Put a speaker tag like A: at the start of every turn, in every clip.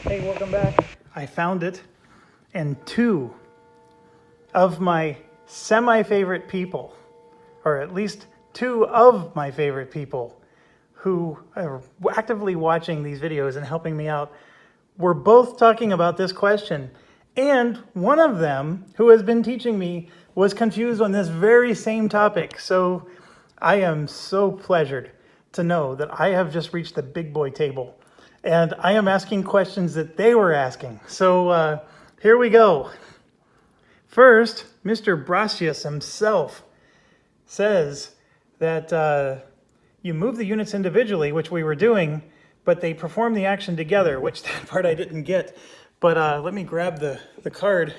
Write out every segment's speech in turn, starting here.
A: Hey, welcome back. I found it, and two of my semi-favorite people, or at least two of my favorite people who are actively watching these videos and helping me out, were both talking about this question. And one of them, who has been teaching me, was confused on this very same topic. So I am so pleasured to know that I have just reached the big boy table. And I am asking questions that they were asking. So here we go. First, Mr. Brasius himself says that you move the units individually, which we were doing, but they perform the action together, which that part I didn't get. But let me grab the card.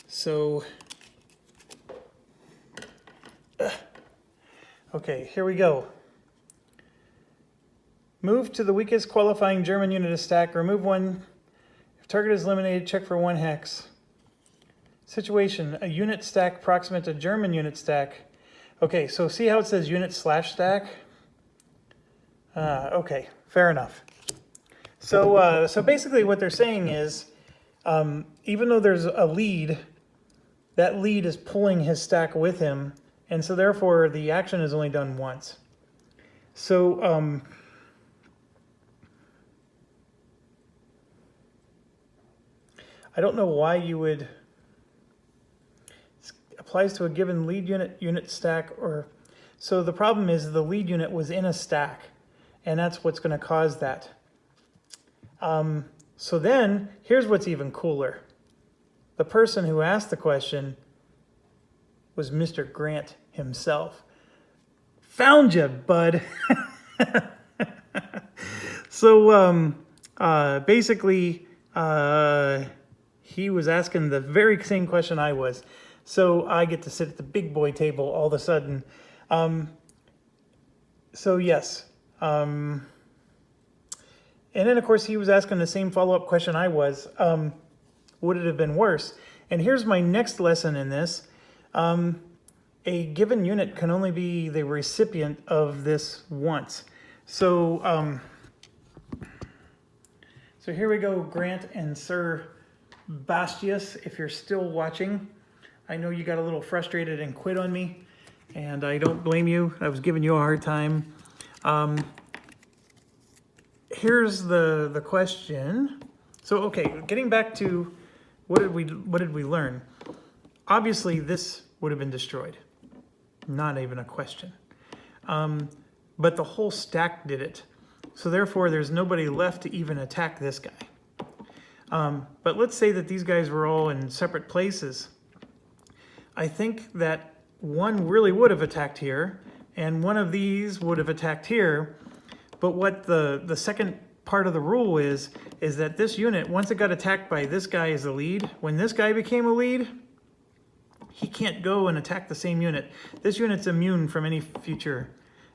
A: So, okay, here we go. Move to the weakest qualifying German unit of stack. Remove one. If target is eliminated, check for one hex. Situation, a unit stack proximate to German unit stack. Okay, so see how it says unit slash stack? Okay, fair enough. So basically what they're saying is, even though there's a lead, that lead is pulling his stack with him, and so therefore the action is only done once. So, I don't know why you would, applies to a given lead unit stack, or, so the problem is the lead unit was in a stack, and that's what's going to cause that. So then, here's what's even cooler. The person who asked the question was Mr. Grant himself. Found you, bud. So basically, he was asking the very same question I was. So I get to sit at the big boy table all of a sudden. So yes. And then, of course, he was asking the same follow-up question I was. Would it have been worse? And here's my next lesson in this. A given unit can only be the recipient of this once. So, so here we go, Grant and Sir Bastius, if you're still watching. I know you got a little frustrated and quit on me, and I don't blame you. I was giving you a hard time. Here's the question. So, okay, getting back to what did we learn? Obviously, this would have been destroyed. Not even a question. But the whole stack did it. So therefore, there's nobody left to even attack this guy. But let's say that these guys were all in separate places. I think that one really would have attacked here, and one of these would have attacked here. But what the second part of the rule is that this unit, once it got attacked by this guy as a lead, when this guy became a lead, he can't go and attack the same unit. This unit's immune from any future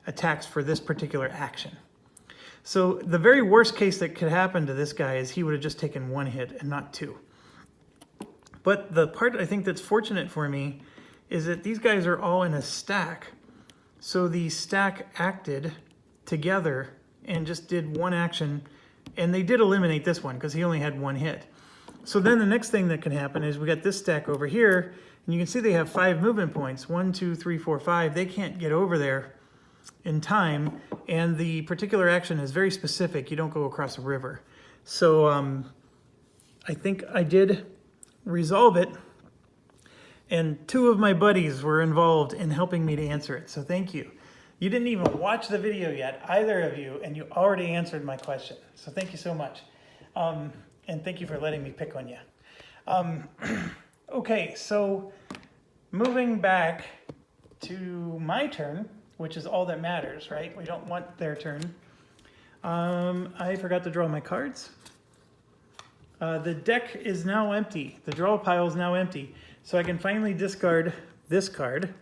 A: attacks for this particular action. So the very worst case that could happen to this guy is he would have just taken one hit and not two. But the part I think that's fortunate for me is that these guys are all in a stack. So the stack acted together and just did one action, and they did eliminate this one because he only had one hit. So then the next thing that can happen is we got this stack over here, and you can see they have 5 movement points. 1, 2, 3, 4, 5. They can't get over there in time, and the particular action is very specific. You don't go across a river. So I think I did resolve it, and 2 of my buddies were involved in helping me to answer it. So thank you. You didn't even watch the video yet, either of you, and you already answered my question. So thank you so much. And thank you for letting me pick on you. Okay, so moving back to my turn, which is all that matters, right? We don't want their turn. I forgot to draw my cards. The deck is now empty. The draw pile is now empty. So I can finally discard this card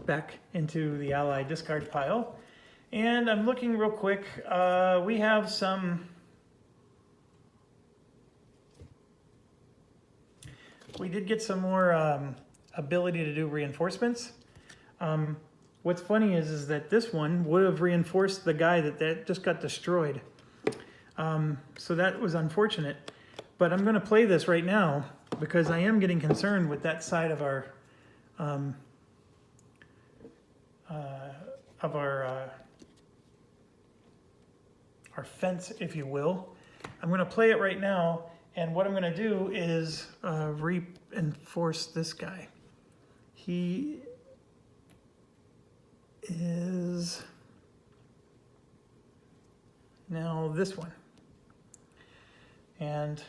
A: back into the ally discard pile. And I'm looking real quick. We have some... We did get some more ability to do reinforcements. what's funny is that this one would have reinforced the guy that just got destroyed. So that was unfortunate. But I'm going to play this right now because I am getting concerned with that side of our fence, if you will. I'm going to play it right now, and what I'm going to do is reinforce this guy. He is now this one. And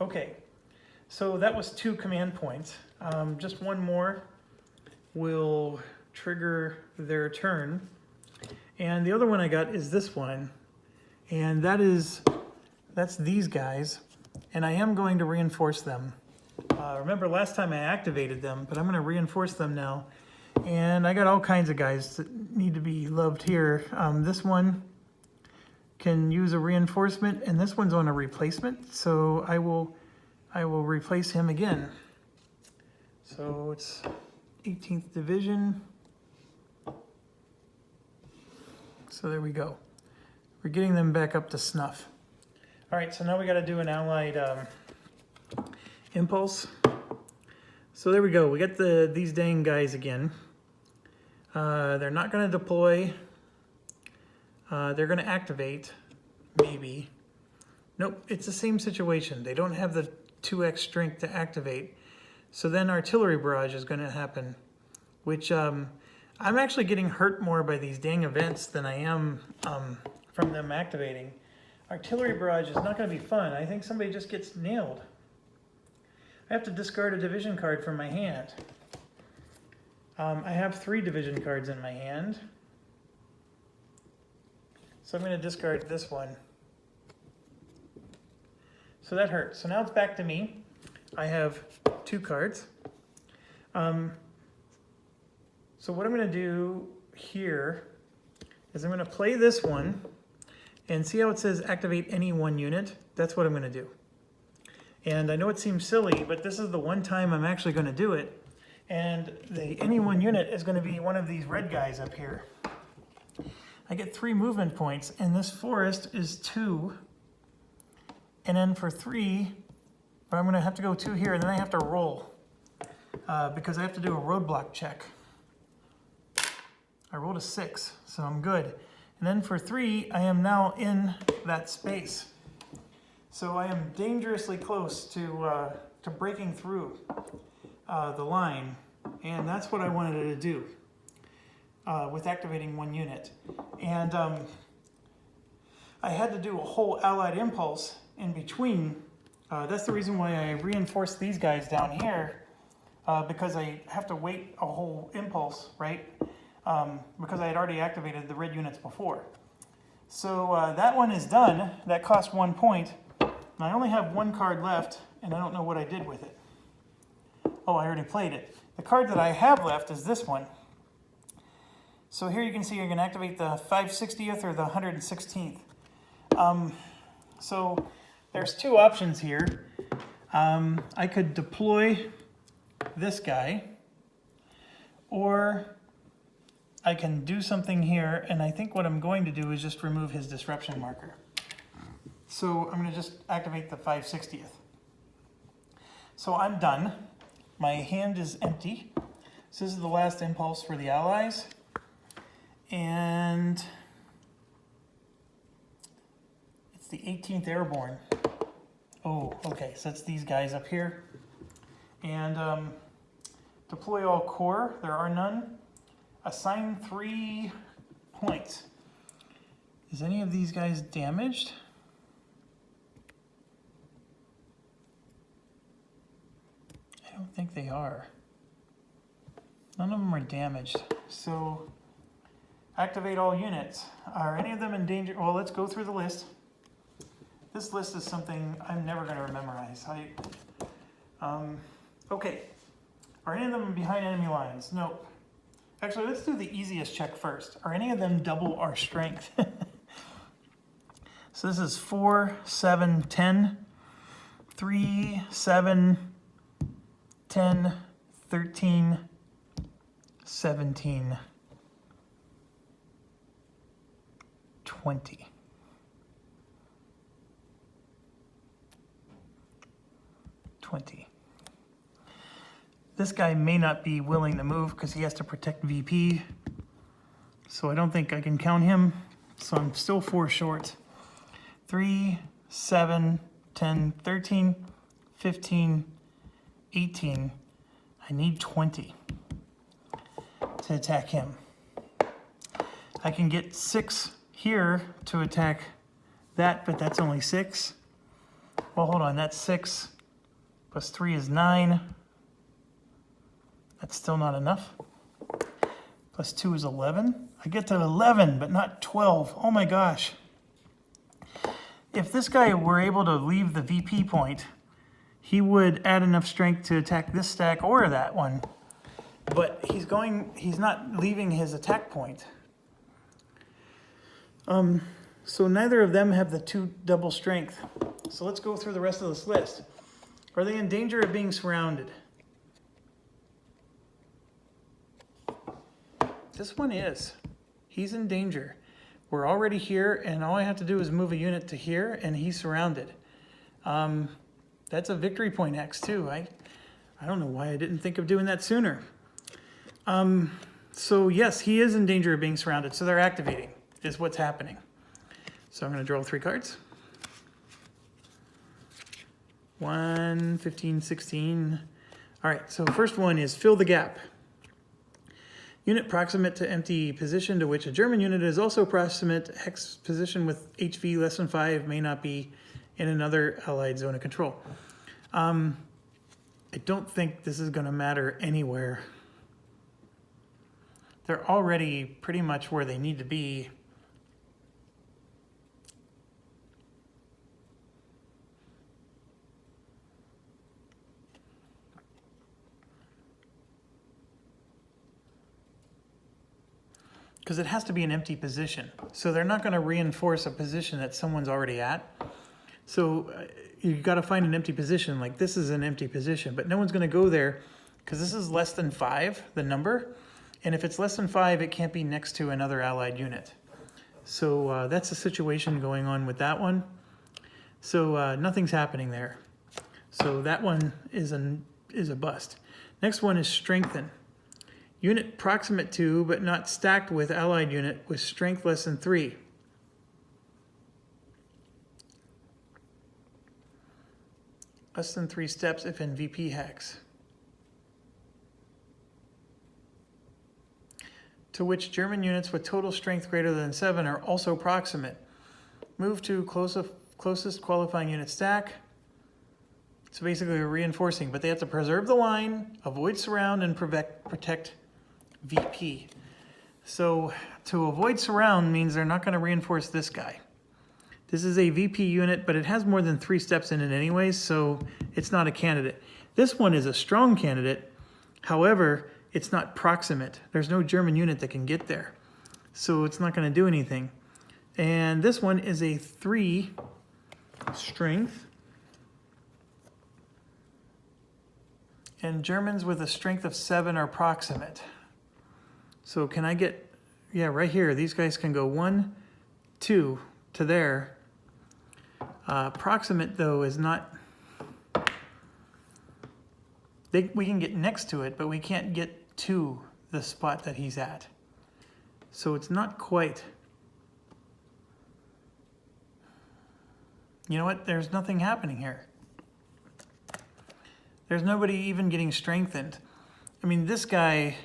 A: okay, so that was 2 command points. Just one more will trigger their turn. And the other one I got is this one. And that's these guys. And I am going to reinforce them. Remember last time I activated them, but I'm going to reinforce them now. And I got all kinds of guys that need to be loved here. This one can use a reinforcement, and this one's on a replacement, so I will replace him again. So it's 18th Division. So there we go. We're getting them back up to snuff. All right, so now we got to do an allied impulse. So there we go. We got these dang guys again. They're not going to deploy. They're going to activate, maybe. Nope, it's the same situation. They don't have the 2x strength to activate. So then artillery barrage is going to happen, which I'm actually getting hurt more by these dang events than I am from them activating. Artillery barrage is not going to be fun. I think somebody just gets nailed. I have to discard a division card from my hand. I have 3 division cards in my hand. So I'm going to discard this one. So that hurt. So now it's back to me. I have 2 cards. So what I'm going to do here is I'm going to play this one and see how it says activate any 1 unit. That's what I'm going to do. And I know it seems silly, but this is the one time I'm actually going to do it. And the any 1 unit is going to be one of these red guys up here. I get 3 movement points, and this forest is 2. And then for 3, but I'm going to have to go 2 here, and then I have to roll because I have to do a roadblock check. I rolled a 6, so I'm good. And then for 3, I am now in that space. So I am dangerously close to breaking through the line, and that's what I wanted to do. With activating 1 unit. And I had to do a whole allied impulse in between. That's the reason why I reinforced these guys down here, because I have to wait a whole impulse, right? Because I had already activated the red units before. So that one is done. That cost 1 point. And I only have 1 card left, and I don't know what I did with it. Oh, I already played it. The card that I have left is this one. So here you can see you can activate the 560th or the 116th. So there's 2 options here. I could deploy this guy, or I can do something here, and I think what I'm going to do is just remove his disruption marker. So I'm going to just activate the 560th. So I'm done. My hand is empty. So this is the last impulse for the allies. And it's the 18th Airborne. Oh, okay, so that's these guys up here. And deploy all corps, there are none. Assign 3 points. Is any of these guys damaged? I don't think they are. None of them are damaged. So activate all units. Are any of them in danger? Well, let's go through the list. This list is something I'm never going to memorize. Okay. Are any of them behind enemy lines? Nope. Actually, let's do the easiest check first. Are any of them double our strength? So this is 4, 7, 10, 3, 7, 10, 13, 17. 20. This guy may not be willing to move because he has to protect VP. So I don't think I can count him. So I'm still 4 short. 3, 7, 10, 13, 15, 18. I need 20 to attack him. I can get 6 here to attack that, but that's only 6. Well, hold on, that's 6 plus 3 is 9. That's still not enough. Plus 2 is 11. I get to 11, but not 12. Oh my gosh. If this guy were able to leave the VP point, he would add enough strength to attack this stack or that one. But he's not leaving his attack point. So neither of them have the 2 double strength. So let's go through the rest of this list. Are they in danger of being surrounded? This one is. He's in danger. We're already here, and all I have to do is move a unit to here, and he's surrounded. That's a victory point X too. I don't know why I didn't think of doing that sooner. So yes, he is in danger of being surrounded. So they're activating, is what's happening. So I'm going to draw 3 cards. 1, 15, 16. All right, so first one is fill the gap. Unit proximate to empty position to which a German unit is also proximate. Hex position with HV less than 5 may not be in another allied zone of control. I don't think this is going to matter anywhere. They're already pretty much where they need to be. Because it has to be an empty position. So they're not going to reinforce a position that someone's already at. So you've got to find an empty position. Like this is an empty position, but no one's going to go there because this is less than 5, the number. And if it's less than 5, it can't be next to another allied unit. So that's the situation going on with that one. So nothing's happening there. So that one is a bust. Next one is strengthen. Unit proximate to, but not stacked with allied unit with strength less than 3. Less than 3 steps if in VP hex. To which German units with total strength greater than 7 are also proximate. Move to closest qualifying unit stack. So basically we're reinforcing, but they have to preserve the line, avoid surround, and protect VP. So to avoid surround means they're not going to reinforce this guy. This is a VP unit, but it has more than 3 steps in it anyways, so it's not a candidate. This one is a strong candidate. However, it's not proximate. There's no German unit that can get there. So it's not going to do anything. And this one is a 3 strength. And Germans with a strength of 7 are proximate. So can I get, yeah, right here, these guys can go 1, 2 to there. Proximate, though, is not, we can get next to it, but we can't get to the spot that he's at. So it's not quite. You know what? There's nothing happening here. There's nobody even getting strengthened. I mean, this guy,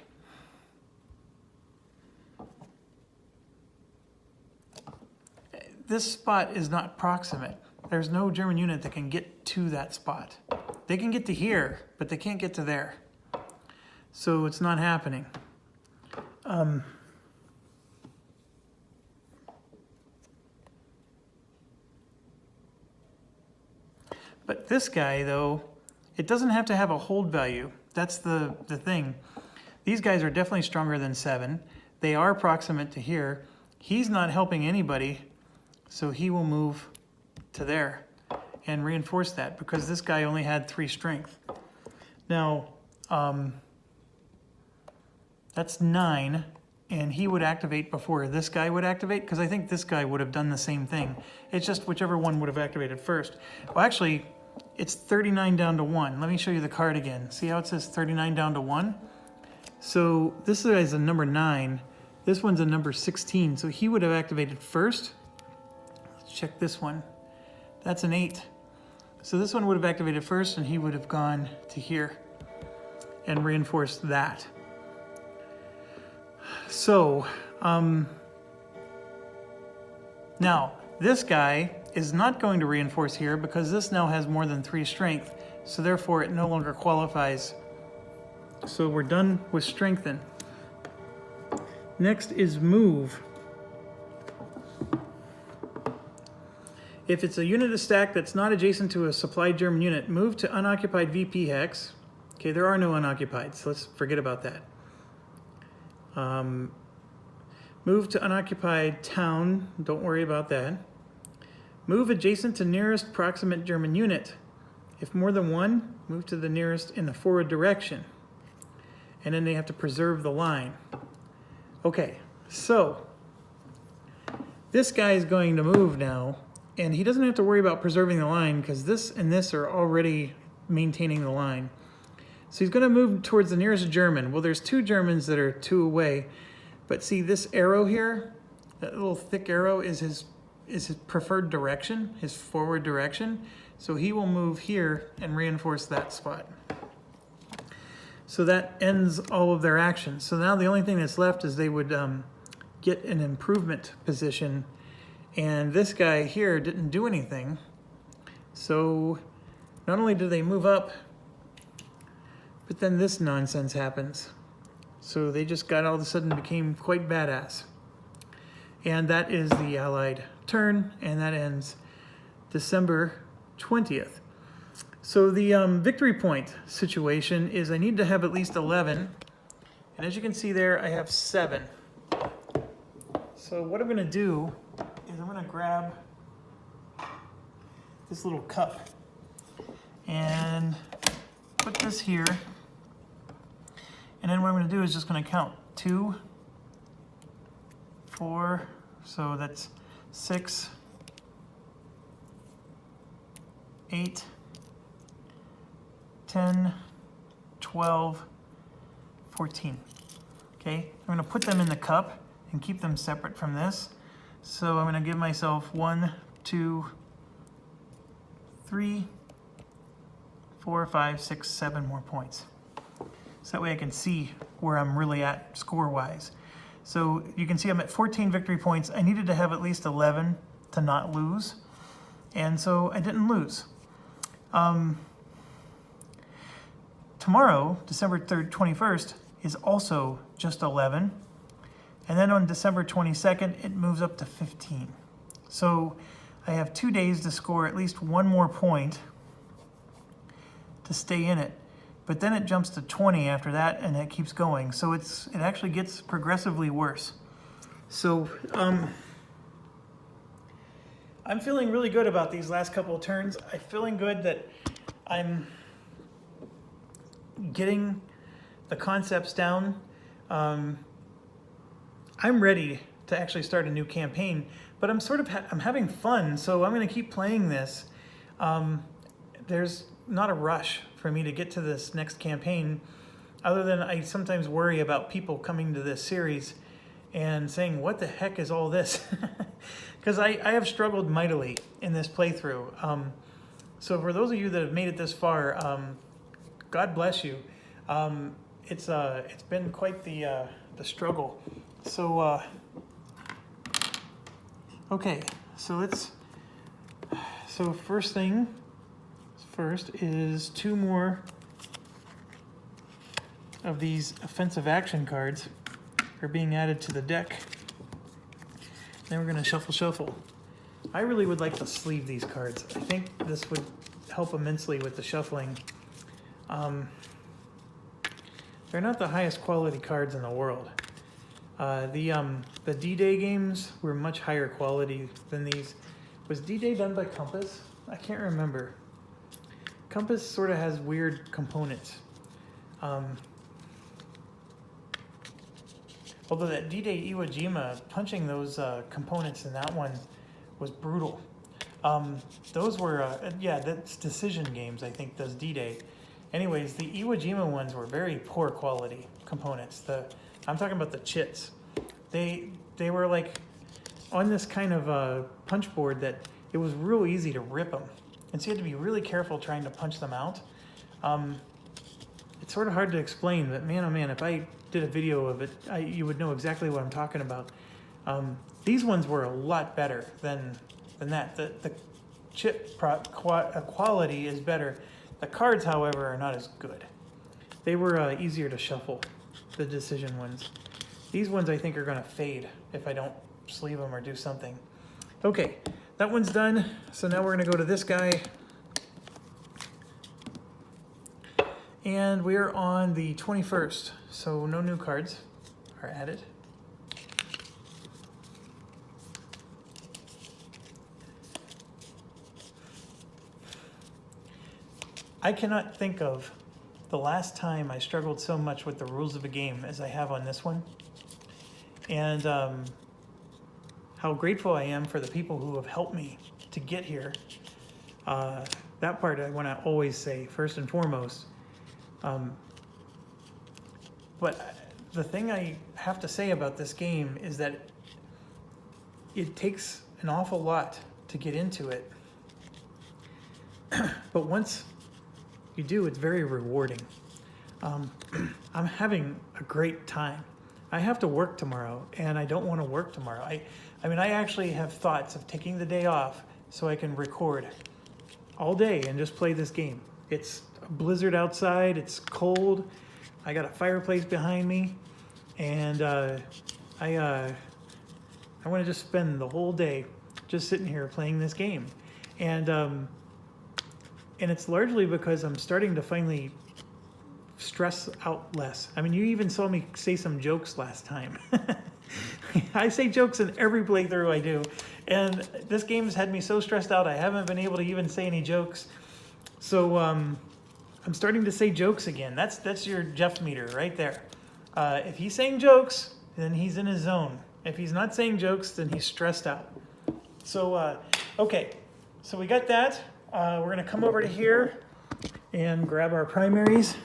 A: this spot is not proximate. There's no German unit that can get to that spot. They can get to here, but they can't get to there. So it's not happening. But this guy, though, it doesn't have to have a hold value. That's the thing. These guys are definitely stronger than 7. They are proximate to here. He's not helping anybody, so he will move to there and reinforce that because this guy only had 3 strength. Now, that's 9. and he would activate before this guy would activate, because I think this guy would have done the same thing. It's just whichever one would have activated first. Well, actually, it's 39 down to 1. Let me show you the card again. See how it says 39 down to 1? So this is a number 9. This one's a number 16. So he would have activated first. Let's check this one. That's an 8. So this one would have activated first, and he would have gone to here and reinforced that. So, now, this guy is not going to reinforce here because this now has more than 3 strength, so therefore it no longer qualifies. So we're done with strengthen. Next is move. If it's a unit of stack that's not adjacent to a supplied German unit, move to unoccupied VP hex. Okay, there are no unoccupied, so let's forget about that. Move to unoccupied town, don't worry about that. Move adjacent to nearest proximate German unit. If more than one, move to the nearest in the forward direction. And then they have to preserve the line. Okay, so this guy is going to move now, and he doesn't have to worry about preserving the line because this and this are already maintaining the line. So he's going to move towards the nearest German. Well, there's 2 Germans that are 2 away. But see this arrow here? That little thick arrow is his preferred direction, his forward direction. So he will move here and reinforce that spot. So that ends all of their actions. So now the only thing that's left is they would get an improvement position. And this guy here didn't do anything. So not only do they move up, but then this nonsense happens. So they just got all of a sudden became quite badass. And that is the Allied turn, and that ends December 20th. So the victory point situation is I need to have at least 11. And as you can see there, I have 7. So what I'm going to do is I'm going to grab this little cup and put this here. And then what I'm going to do is just going to count 2, 4, so that's 6, 8, 10, 12, 14. Okay, I'm going to put them in the cup and keep them separate from this. So I'm going to give myself 1, 2, 3, 4, 5, 6, 7 more points. So that way I can see where I'm really at score-wise. So you can see I'm at 14 victory points. I needed to have at least 11 to not lose. And so I didn't lose. Tomorrow, December 3rd, 21st, is also just 11. And then on December 22nd, it moves up to 15. So I have 2 days to score at least 1 more point to stay in it. But then it jumps to 20 after that, and it keeps going. So it actually gets progressively worse. So I'm feeling really good about these last couple of turns. I'm feeling good that I'm getting the concepts down. I'm ready to actually start a new campaign, but I'm having fun, so I'm going to keep playing this. There's not a rush for me to get to this next campaign, other than I sometimes worry about people coming to this series and saying, what the heck is all this? Because I have struggled mightily in this playthrough. So for those of you that have made it this far, God bless you. It's been quite the struggle. So okay, so first thing first is 2 more of these offensive action cards are being added to the deck. Then we're going to shuffle. I really would like to sleeve these cards. I think this would help immensely with the shuffling. They're not the highest quality cards in the world. The D-Day games were much higher quality than these. Was D-Day done by Compass? I can't remember. Compass sort of has weird components. Although that D-Day Iwo Jima, punching those components in that one was brutal. Those were, yeah, that's decision games, I think, does D-Day. Anyways, the Iwo Jima ones were very poor quality components. I'm talking about the chits. They were like on this kind of punch board that it was real easy to rip them. And so you had to be really careful trying to punch them out. It's sort of hard to explain, but man, oh man, if I did a video of it, you would know exactly what I'm talking about. These ones were a lot better than that. The chip quality is better. The cards, however, are not as good. They were easier to shuffle, the decision ones. These ones I think are going to fade if I don't sleeve them or do something. Okay, that one's done. So now we're going to go to this guy. And we are on the 21st, so no new cards are added. I cannot think of the last time I struggled so much with the rules of a game as I have on this one. And how grateful I am for the people who have helped me to get here. That part I want to always say, first and foremost. But the thing I have to say about this game is that it takes an awful lot to get into it. But once you do, it's very rewarding. I'm having a great time. I have to work tomorrow, and I don't want to work tomorrow. I mean, I actually have thoughts of taking the day off so I can record all day and just play this game. It's a blizzard outside, it's cold, I got a fireplace behind me, and I want to just spend the whole day just sitting here playing this game. And it's largely because I'm starting to finally stress out less. I mean, you even saw me say some jokes last time. I say jokes in every playthrough I do, and this game has had me so stressed out I haven't been able to even say any jokes. So I'm starting to say jokes again. That's your Jeff meter right there. If he's saying jokes, then he's in his zone. If he's not saying jokes, then he's stressed out. So, okay, so we got that. We're going to come over to here and grab our primaries.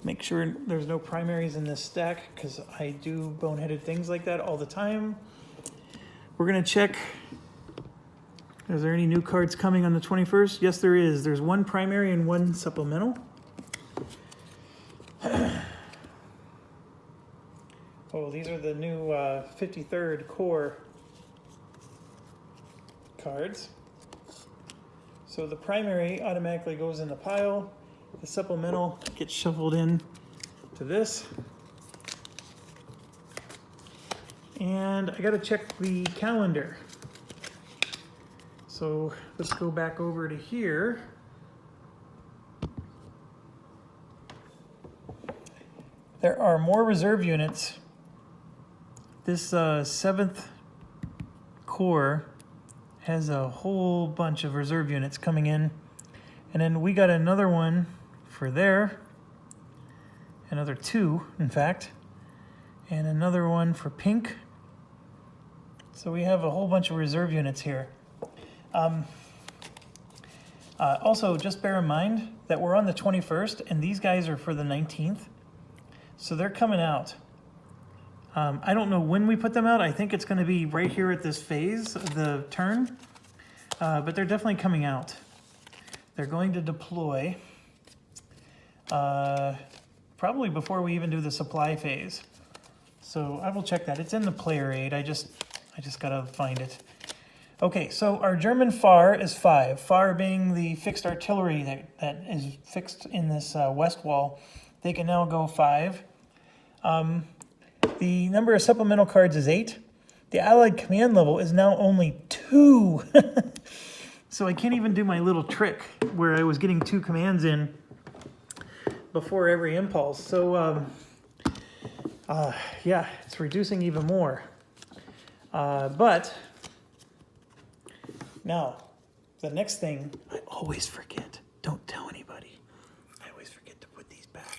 A: Make sure there's no primaries in this stack because I do boneheaded things like that all the time. We're going to check, is there any new cards coming on the 21st? Yes, there is. There's one primary and one supplemental. Oh, these are the new 53rd core cards. So the primary automatically goes in the pile. The supplemental gets shuffled in to this. And I gotta check the calendar. So let's go back over to here. There are more reserve units. This 7th core has a whole bunch of reserve units coming in. And then we got another one for there, another 2, in fact, and another one for pink. So we have a whole bunch of reserve units here. Also, just bear in mind that we're on the 21st, and these guys are for the 19th. So they're coming out. I don't know when we put them out. I think it's going to be right here at this phase of the turn, but they're definitely coming out. They're going to deploy probably before we even do the supply phase. So I will check that. It's in the player aid. I just gotta find it. Okay, so our German FAR is 5. FAR being the fixed artillery that is fixed in this west wall. They can now go 5. The number of supplemental cards is 8. The Allied command level is now only 2. So I can't even do my little trick where I was getting 2 commands in before every impulse. So, yeah, it's reducing even more. But now, the next thing, I always forget. Don't tell anybody. I always forget to put these back.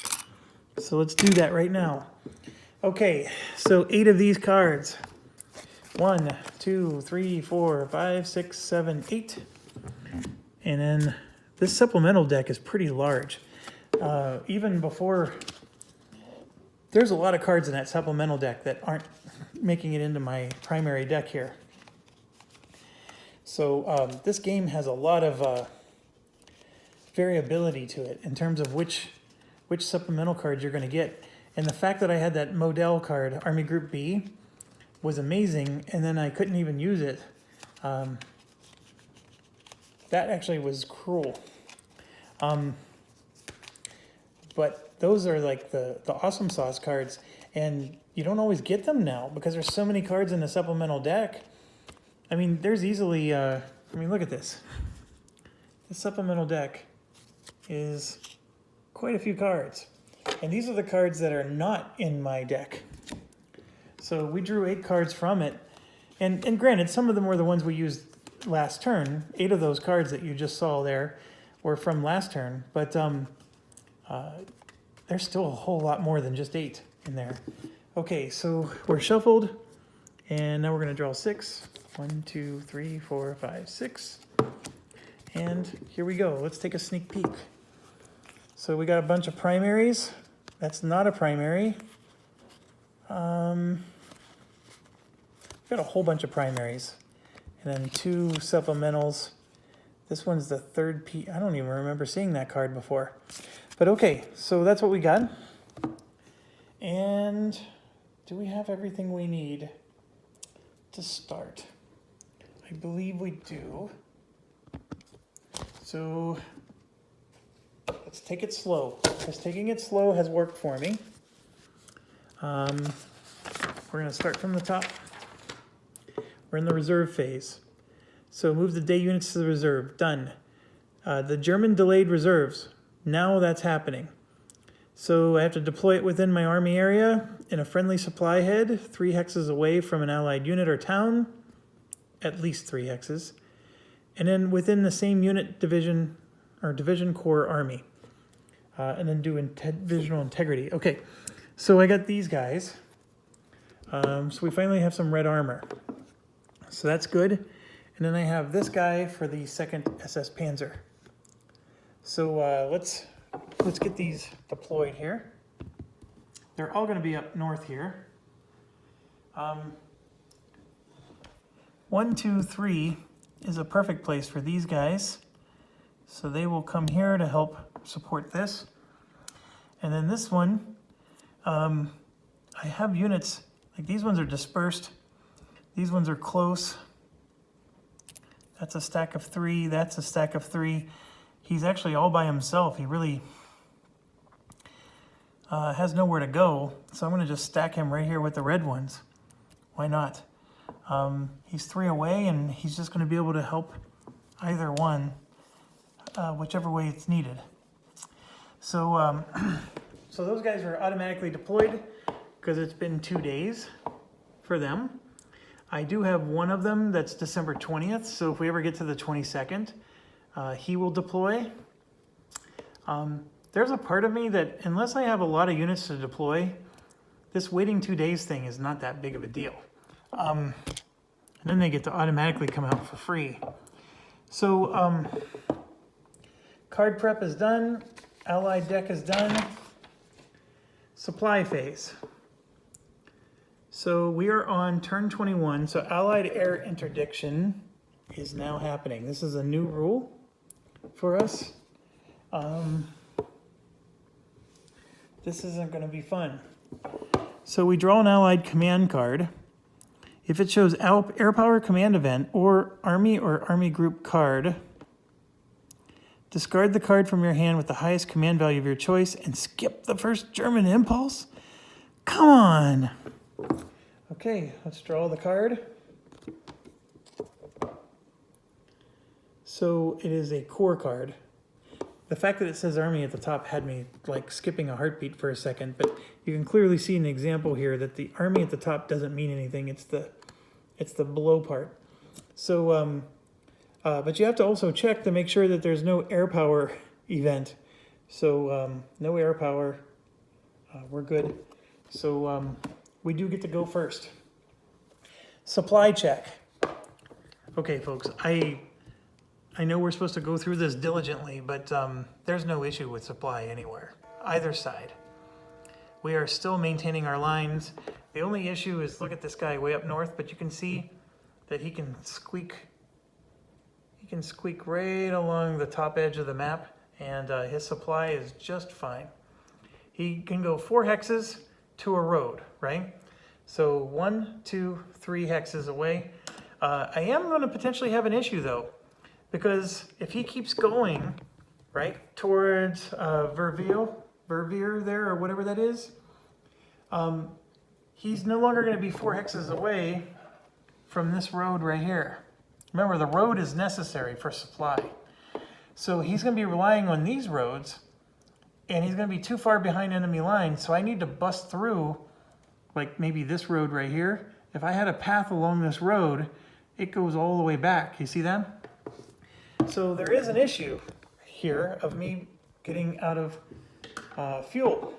A: So let's do that right now. Okay, so 8 of these cards. 1, 2, 3, 4, 5, 6, 7, 8. And then this supplemental deck is pretty large. Even before, there's a lot of cards in that supplemental deck that aren't making it into my primary deck here. So this game has a lot of variability to it in terms of which supplemental cards you're going to get. And the fact that I had that Model card, Army Group B, was amazing, and then I couldn't even use it. That actually was cruel. But those are like the awesome sauce cards, and you don't always get them now because there's so many cards in the supplemental deck. I mean, there's easily, look at this. The supplemental deck is quite a few cards. And these are the cards that are not in my deck. So we drew 8 cards from it. And granted, some of them were the ones we used last turn. 8 of those cards that you just saw there were from last turn. But there's still a whole lot more than just 8 in there. Okay, so we're shuffled. And now we're going to draw 6. 1, 2, 3, 4, 5, 6. And here we go. Let's take a sneak peek. So we got a bunch of primaries. That's not a primary. Got a whole bunch of primaries. And then 2 supplementals. This one's the third P. I don't even remember seeing that card before. But okay, so that's what we got. And do we have everything we need to start? I believe we do. So let's take it slow, because taking it slow has worked for me. We're going to start from the top. We're in the reserve phase. So move the day units to the reserve. Done. The German delayed reserves. Now that's happening. So I have to deploy it within my army area in a friendly supply head, 3 hexes away from an allied unit or town, at least 3 hexes, and then within the same unit division or division core army, and then do visual integrity. Okay, so I got these guys. So we finally have some red armor. So that's good. And then I have this guy for the 2nd SS Panzer. So let's get these deployed here. They're all going to be up north here. 1, 2, 3 is a perfect place for these guys. So they will come here to help support this. And then this one, I have units, like these ones are dispersed. These ones are close. That's a stack of 3, that's a stack of 3. He's actually all by himself. He really has nowhere to go. So I'm gonna just stack him right here with the red ones. Why not? He's 3 away and he's just gonna be able to help either one, whichever way it's needed. So, so those guys are automatically deployed because it's been 2 days for them. I do have one of them that's December 20th, so if we ever get to the 22nd, he will deploy. There's a part of me that, unless I have a lot of units to deploy, this waiting 2 days thing is not that big of a deal. And then they get to automatically come out for free. So, card prep is done, allied deck is done, supply phase. So we are on turn 21, so allied air interdiction is now happening. This is a new rule for us. This isn't going to be fun. So we draw an allied command card. If it shows air power command event or army group card, discard the card from your hand with the highest command value of your choice and skip the first German impulse. Come on. Okay, let's draw the card. So it is a core card. The fact that it says army at the top had me like skipping a heartbeat for a second, but you can clearly see an example here that the army at the top doesn't mean anything. It's the below part. So, but you have to also check to make sure that there's no air power event. So no air power, we're good. So we do get to go first. Supply check. Okay, folks, I know we're supposed to go through this diligently, but there's no issue with supply anywhere, either side. We are still maintaining our lines. The only issue is, look at this guy way up north, but you can see that he can squeak right along the top edge of the map, and his supply is just fine. He can go 4 hexes to a road, right? So 1, 2, 3 hexes away. I am going to potentially have an issue though, because if he keeps going right towards Vervier there, or whatever that is, he's no longer going to be 4 hexes away from this road right here. Remember, the road is necessary for supply. So he's going to be relying on these roads, and he's going to be too far behind enemy lines, so I need to bust through, like maybe this road right here. If I had a path along this road, it goes all the way back. You see that? So there is an issue here of me getting out of fuel.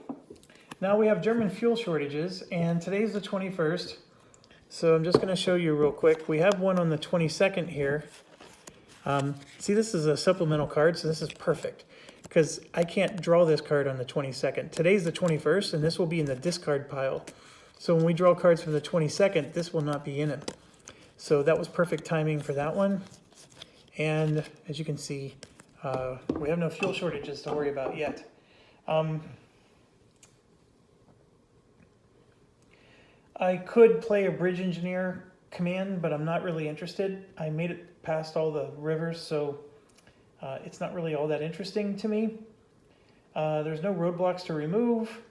A: Now we have German fuel shortages, and today's the 21st. So I'm just going to show you real quick. We have one on the 22nd here. See, this is a supplemental card, so this is perfect because I can't draw this card on the 22nd. Today's the 21st, and this will be in the discard pile. So when we draw cards from the 22nd, this will not be in it. So that was perfect timing for that one. And as you can see, we have no fuel shortages to worry about yet. I could play a bridge engineer command, but I'm not really interested. I made it past all the rivers, so it's not really all that interesting to me. There's no roadblocks to remove.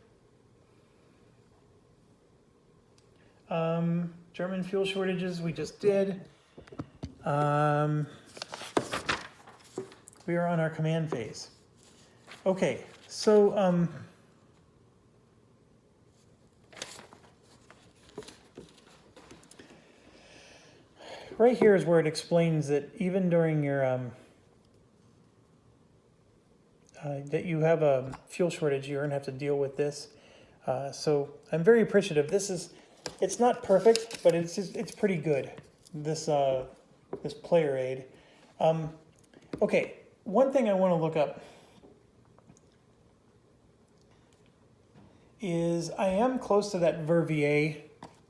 A: German fuel shortages we just did. We are on our command phase. Okay, so right here is where it explains that even during your that you have a fuel shortage, you're gonna have to deal with this. So I'm very appreciative. It's not perfect, but it's pretty good. This player aid. Okay, one thing I want to look up is I am close to that Vervier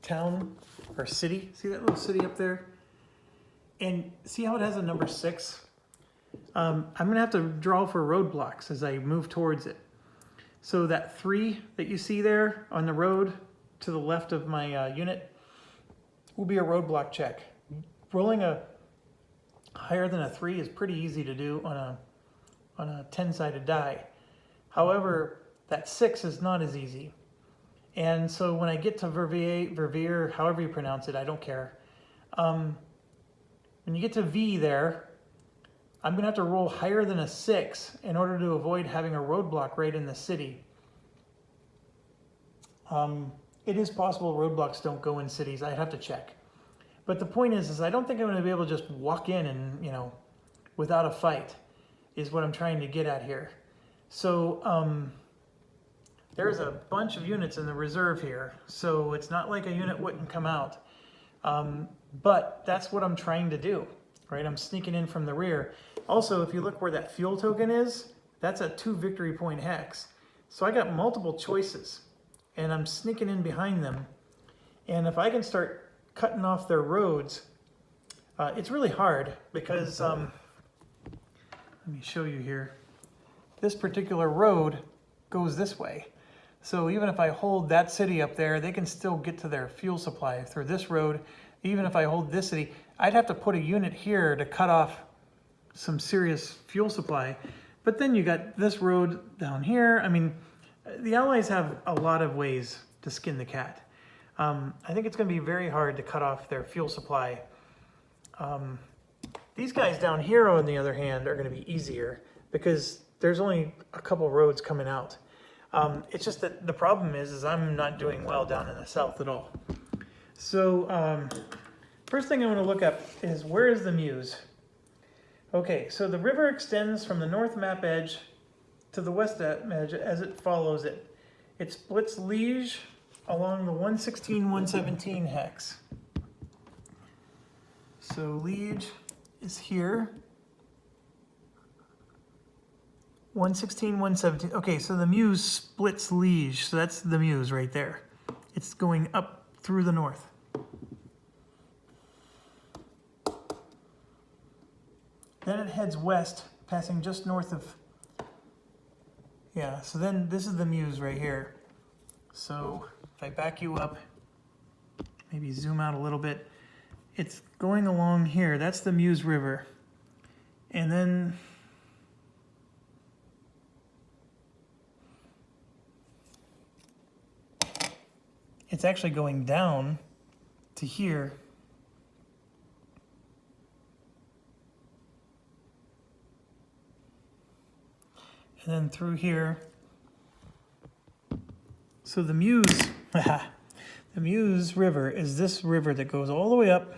A: town or city. See that little city up there? And see how it has a number 6? I'm gonna have to draw for roadblocks as I move towards it. So that 3 that you see there on the road to the left of my unit will be a roadblock check. Rolling a higher than a 3 is pretty easy to do on a 10-sided die. However, that 6 is not as easy. And so when I get to Vervier, however you pronounce it, I don't care. When you get to V there, I'm going to have to roll higher than a 6 in order to avoid having a roadblock right in the city. It is possible roadblocks don't go in cities. I'd have to check. But the point is I don't think I'm going to be able to just walk in and, without a fight is what I'm trying to get at here. So there's a bunch of units in the reserve here. So it's not like a unit wouldn't come out. But that's what I'm trying to do, right? I'm sneaking in from the rear. Also, if you look where that fuel token is, that's a 2 victory point hex. So I got multiple choices, and I'm sneaking in behind them. And if I can start cutting off their roads, it's really hard because, let me show you here. This particular road goes this way. So even if I hold that city up there, they can still get to their fuel supply through this road. Even if I hold this city, I'd have to put a unit here to cut off some serious fuel supply. But then you got this road down here. I mean, the Allies have a lot of ways to skin the cat. I think it's going to be very hard to cut off their fuel supply. These guys down here, on the other hand, are going to be easier because there's only a couple roads coming out. It's just that the problem is I'm not doing well down in the south at all. So first thing I want to look up is where is the Meuse? Okay, so the river extends from the north map edge to the west edge as it follows it. It splits Liège along the 116, 117 hex. So Liege is here. 116, 117. Okay, so the Meuse splits Liege, so that's the Meuse right there. It's going up through the north. Then it heads west, passing just north of, yeah, so then this is the Meuse right here. So if I back you up, maybe zoom out a little bit, it's going along here. That's the Meuse River. And then it's actually going down to here. And then through here. So the Meuse, the Meuse River is this river that goes all the way up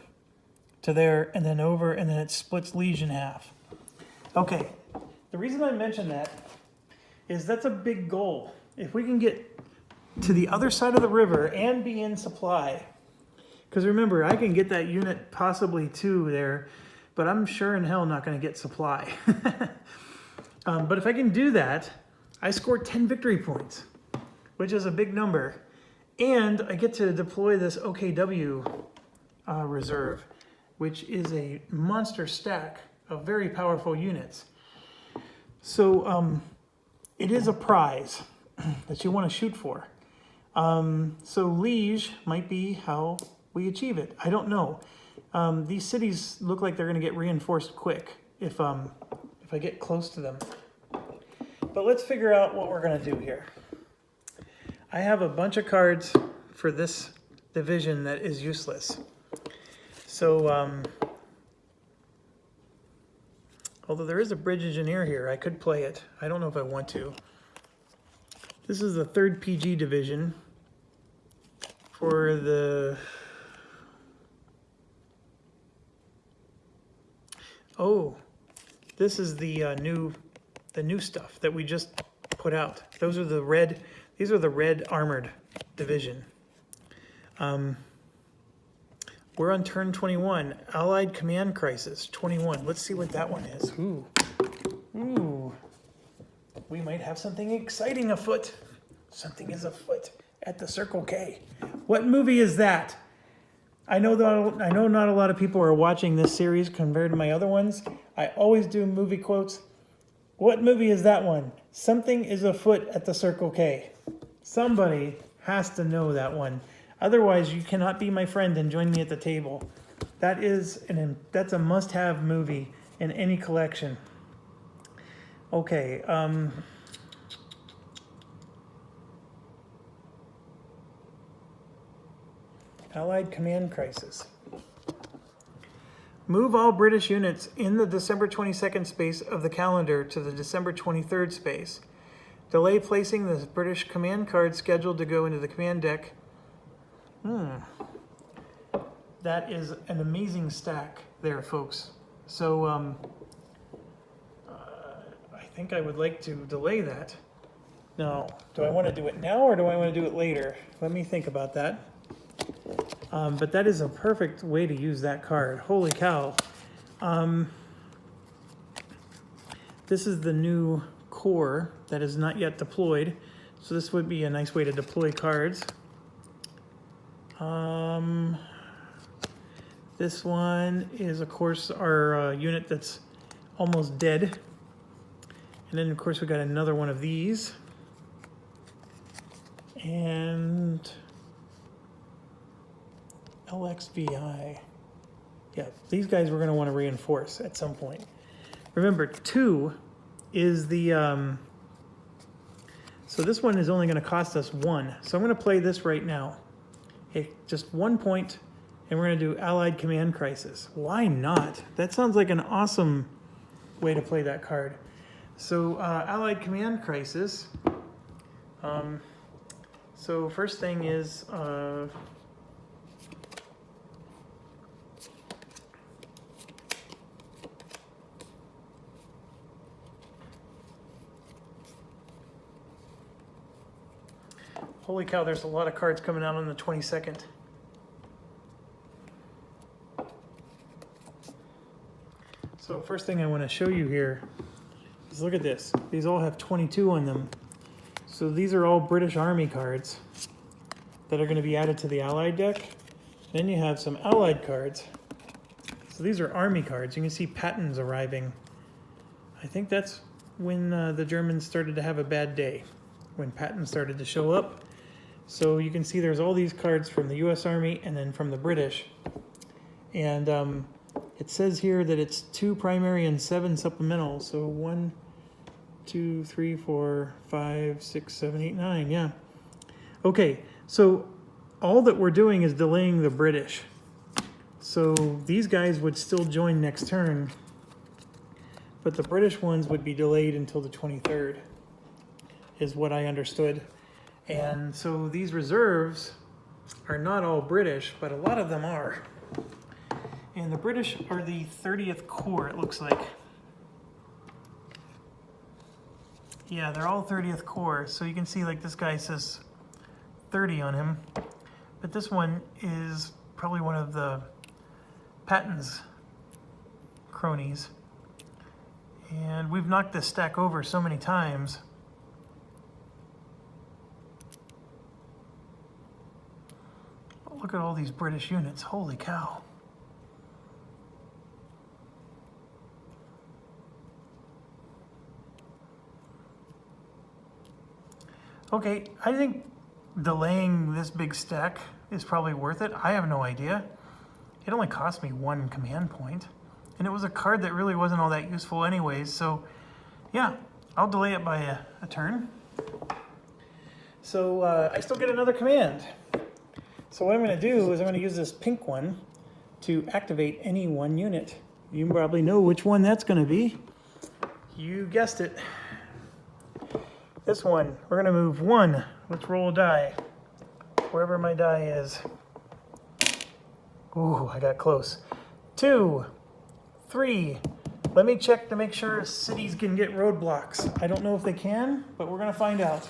A: to there and then over, and then it splits Liege in half. Okay, the reason I mention that is that's a big goal. If we can get to the other side of the river and be in supply, because remember, I can get that unit possibly too there, but I'm sure in hell not going to get supply. But if I can do that, I score 10 victory points, which is a big number. And I get to deploy this OKW reserve, which is a monster stack of very powerful units. So it is a prize that you want to shoot for. So Liege might be how we achieve it. I don't know. These cities look like they're going to get reinforced quick if I get close to them. But let's figure out what we're going to do here. I have a bunch of cards for this division that is useless. So, although there is a bridge engineer here, I could play it. I don't know if I want to. This is the 3rd PG division for the... Oh, this is the new stuff that we just put out. Those are the red. These are the red armored division. We're on turn 21. Allied Command Crisis 21. Let's see what that one is. Ooh. We might have something exciting afoot. Something is afoot at the Circle K. What movie is that? I know not a lot of people are watching this series compared to my other ones. I always do movie quotes. What movie is that one? Something is afoot at the Circle K. Somebody has to know that one. Otherwise, you cannot be my friend and join me at the table. That's a must-have movie in any collection. Okay. Allied Command Crisis. Move all British units in the December 22nd space of the calendar to the December 23rd space. Delay placing the British command card scheduled to go into the command deck. That is an amazing stack there, folks. So I think I would like to delay that. Now, do I want to do it now or do I want to do it later? Let me think about that. But that is a perfect way to use that card. Holy cow. This is the new core that is not yet deployed. So this would be a nice way to deploy cards. This one is, of course, our unit that's almost dead. And then, of course, we got another one of these. And LXVI. Yeah, these guys we're going to want to reinforce at some point. Remember, 2 is the... so this one is only going to cost us 1. So I'm going to play this right now. Okay, just 1 point, and we're going to do Allied Command Crisis. Why not? That sounds like an awesome way to play that card. So Allied Command Crisis. So first thing is... Holy cow, there's a lot of cards coming out on the 22nd. So first thing I want to show you here is look at this. These all have 22 on them. So these are all British Army cards that are going to be added to the Allied deck. Then you have some Allied cards. So these are Army cards. You can see Patton's arriving. I think that's when the Germans started to have a bad day, when Patton started to show up. So you can see there's all these cards from the US Army and then from the British. And it says here that it's 2 primary and 7 supplemental. So 1, 2, 3, 4, 5, 6, 7, 8, 9. Yeah. Okay, so all that we're doing is delaying the British. So these guys would still join next turn, but the British ones would be delayed until the 23rd, is what I understood. And so these reserves are not all British, but a lot of them are. And the British are the 30th Corps, it looks like. Yeah, they're all 30th Corps. So you can see like this guy says 30 on him. But this one is probably one of the Patton's cronies. And we've knocked this stack over so many times. But look at all these British units, holy cow. Okay, I think delaying this big stack is probably worth it. I have no idea. It only cost me 1 command point, and it was a card that really wasn't all that useful anyways, so yeah, I'll delay it by a turn. So I still get another command. So what I'm going to do is I'm going to use this pink one to activate any one unit. You probably know which one that's going to be. You guessed it. This one, we're gonna move 1. Let's roll a die. Wherever my die is. Ooh, I got close. 2, 3. Let me check to make sure cities can get roadblocks. I don't know if they can, but we're gonna find out.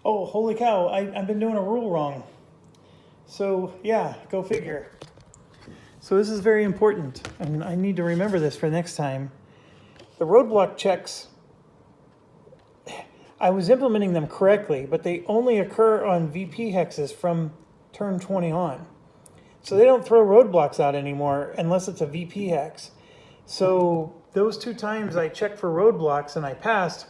A: Oh, holy cow, I've been doing a rule wrong. So yeah, go figure. So this is very important, and I need to remember this for next time. The roadblock checks, I was implementing them correctly, but they only occur on VP hexes from turn 20 on. So they don't throw roadblocks out anymore unless it's a VP hex. So those 2 times I checked for roadblocks and I passed,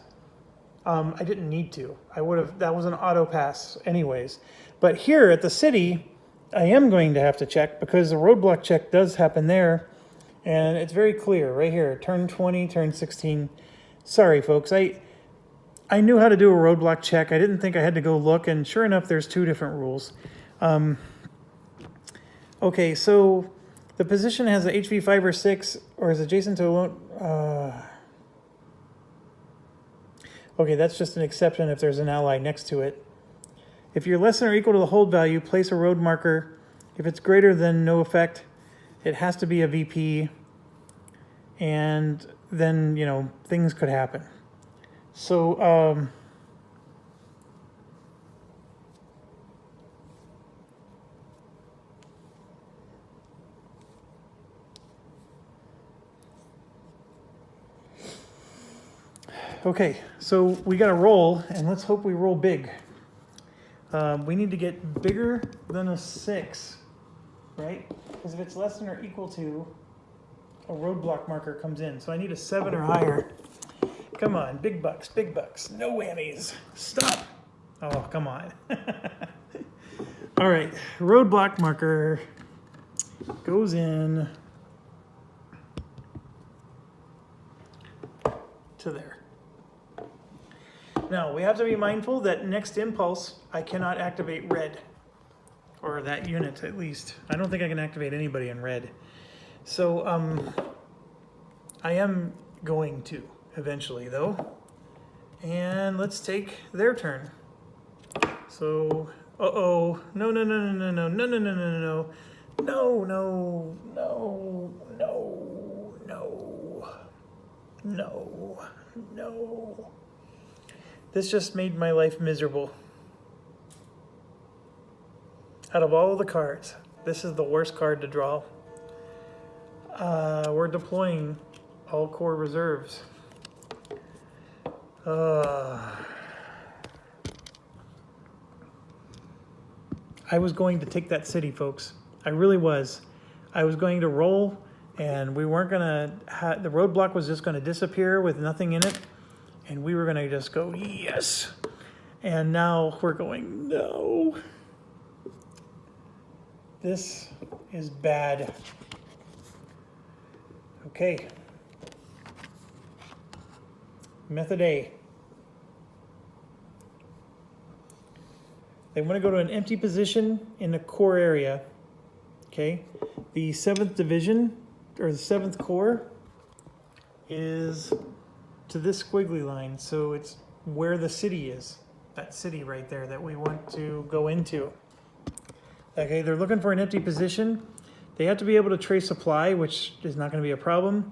A: I didn't need to. That was an auto pass anyways. But here at the city, I am going to have to check because the roadblock check does happen there. And it's very clear right here, turn 20, turn 16. Sorry, folks, I knew how to do a roadblock check. I didn't think I had to go look, and sure enough, there's 2 different rules. Okay, so the position has a HV 5 or 6 or is adjacent to a lone... Okay, that's just an exception if there's an ally next to it. If you're less than or equal to the hold value, place a road marker. If it's greater than no effect, it has to be a VP. And then, you know, things could happen. So, okay, so we got to roll, and let's hope we roll big. We need to get bigger than a 6, right? Because if it's less than or equal to, a roadblock marker comes in. So I need a 7 or higher. Come on, big bucks, no whammies. Stop. Oh, come on. All right, roadblock marker goes in to there. Now, we have to be mindful that next impulse, I cannot activate red, or that unit at least. I don't think I can activate anybody in red. So, I am going to eventually, though. And let's take their turn. So, Uh-oh. No, no, no, no, no, no, no, no, no, no, no. No, no, no, no, no, no, no. This just made my life miserable. Out of all the cards, this is the worst card to draw. We're deploying all core reserves. I was going to take that city, folks. I really was. I was going to roll, and we weren't gonna. The roadblock was just gonna disappear with nothing in it, and we were gonna just go yes. And now we're going no. This is bad. Okay. Method A. They want to go to an empty position in the core area. Okay. The 7th division, or the 7th corps, is to this squiggly line. So it's where the city is. That city right there that we want to go into. Okay, they're looking for an empty position. They have to be able to trace supply, which is not going to be a problem.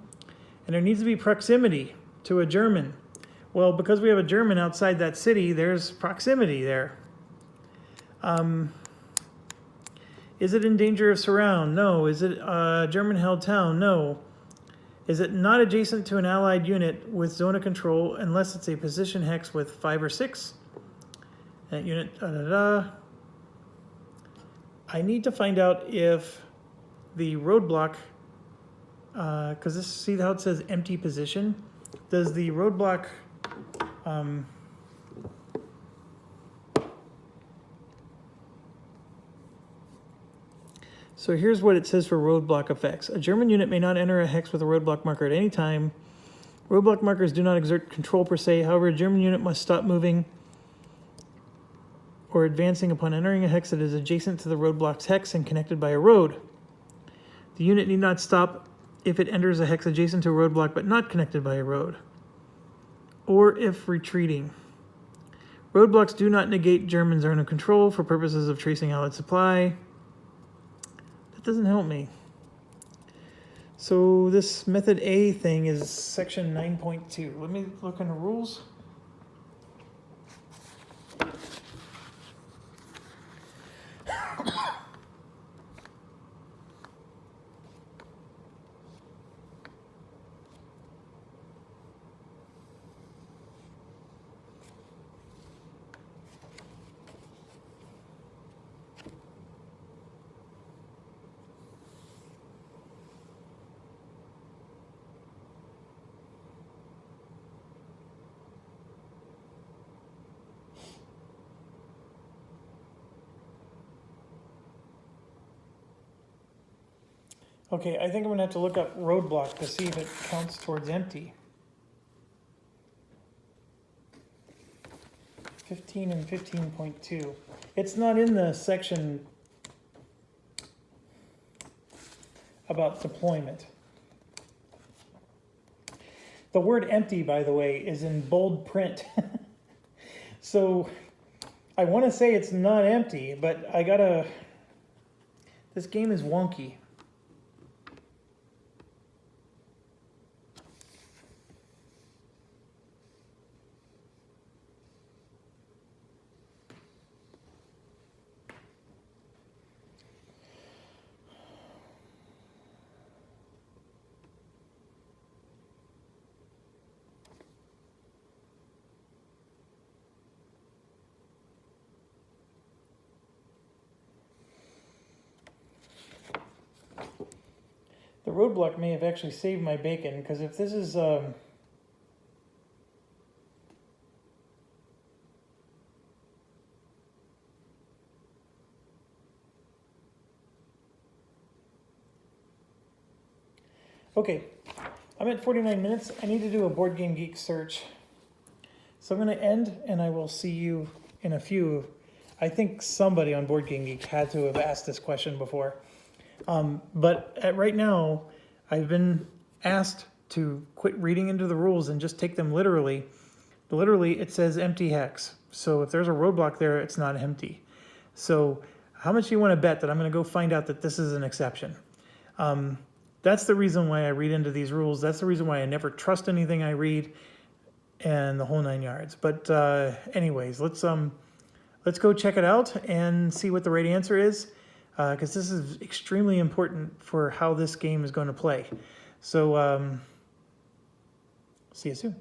A: And there needs to be proximity to a German. Well, because we have a German outside that city, there's proximity there. Is it in danger of surround? No. Is it a German-held town? No. Is it not adjacent to an allied unit with zone of control unless it's a position hex with 5 or 6? That unit, I need to find out if the roadblock, because this, see how it says empty position? Does the roadblock, so here's what it says for roadblock effects. A German unit may not enter a hex with a roadblock marker at any time. Roadblock markers do not exert control per se. However, a German unit must stop moving or advancing upon entering a hex that is adjacent to the roadblock's hex and connected by a road. The unit need not stop if it enters a hex adjacent to a roadblock but not connected by a road, or if retreating. Roadblocks do not negate German zone of control for purposes of tracing allied supply. That doesn't help me. So this method A thing is section 9.2. Let me look in the rules. Okay, I think I'm gonna have to look up roadblock to see if it counts towards empty. 15 and 15.2. It's not in the section about deployment. The word empty, by the way, is in bold print. So I want to say it's not empty, but I gotta, this game is wonky. The roadblock may have actually saved my bacon, because if this is okay, I'm at 49 minutes. I need to do a Board Game Geek search. So I'm going to end, and I will see you in a few. I think somebody on Board Game Geek had to have asked this question before. But right now, I've been asked to quit reading into the rules and just take them literally. Literally, it says empty hex. So if there's a roadblock there, it's not empty. So how much do you want to bet that I'm going to go find out that this is an exception? That's the reason why I read into these rules. That's the reason why I never trust anything I read, and the whole 9 yards. But anyways, let's go check it out and see what the right answer is, because this is extremely important for how this game is going to play. So see you soon.